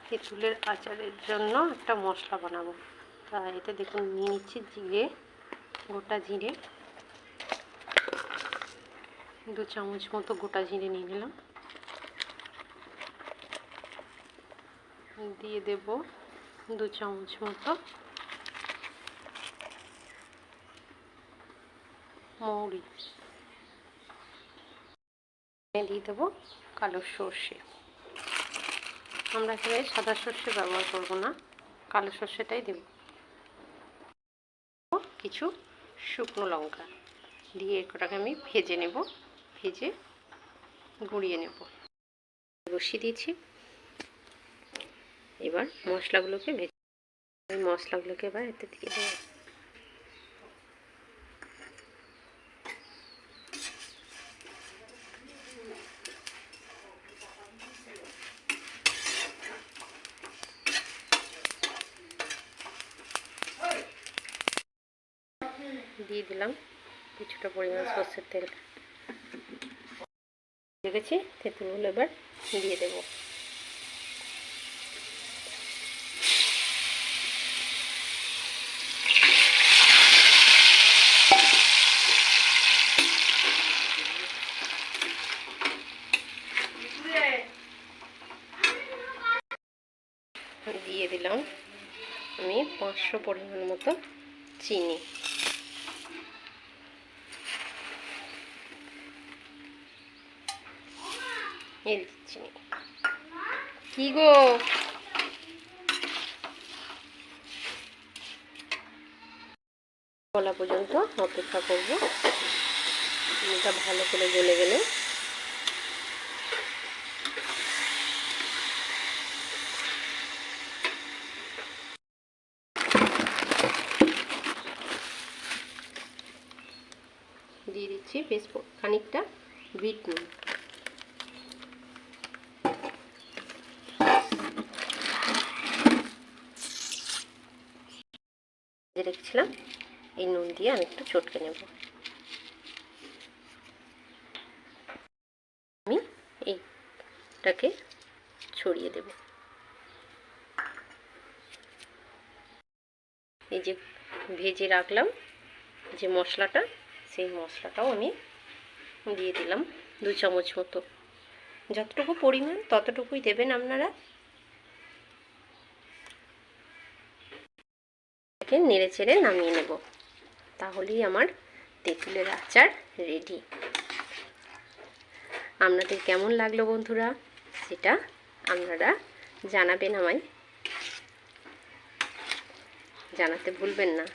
তেঁতুলের আচারের জন্য একটা মশলা বানাবো। তা এতে দেখুন নিয়ে নিচ্ছি জিরে, গোটা জিরে 2 চামচ মতো গোটা জিরে নিয়ে নিলাম। দিয়ে দেব 2 চামচ মতো মৌরি, দিয়ে দেবো কালো সর্ষে। আমরা এখানে সাদা সর্ষে ব্যবহার করব না, কালো সর্ষেটাই দেব। কিছু শুকনো লঙ্কা দিয়ে এটাকে আমি ভেজে নেব, ভেজে গুঁড়িয়ে নেব। বসিয়ে দিয়েছি, এবার মশলাগুলোকে ভেজে মশলাগুলোকে এবার এতে দিয়ে দেবো। দিয়ে দিলাম কিছুটা পরিমাণ সর্ষের তেল। রেখেছি তেঁতুলগুলো এবার দিয়ে দেবো। দিয়ে দিলাম আমি 500 পরিমাণ মতো চিনি। এই দিচ্ছি। কি গো, গলা পর্যন্ত অপেক্ষা করব। চিনিটা ভালো করে গলে গেলে দিয়ে দিচ্ছি বেশ খানিকটা বিট নুন। রেখেছিলাম এই নুন দিয়ে আমি একটু চটকে নেব। আমি এইটাকে ছড়িয়ে দেব। এই যে ভেজে রাখলাম যে মশলাটা, সেই মশলাটাও আমি দিয়ে দিলাম 2 চামচ মতো। যতটুকু পরিমাণ ততটুকুই দেবেন আপনারা। নেড়ে চেড়ে নামিয়ে নেব, তাহলেই আমার তেঁতুলের আচার রেডি। আপনাদের কেমন লাগলো বন্ধুরা সেটা আপনারা জানাবেন, আমায় জানাতে ভুলবেন না।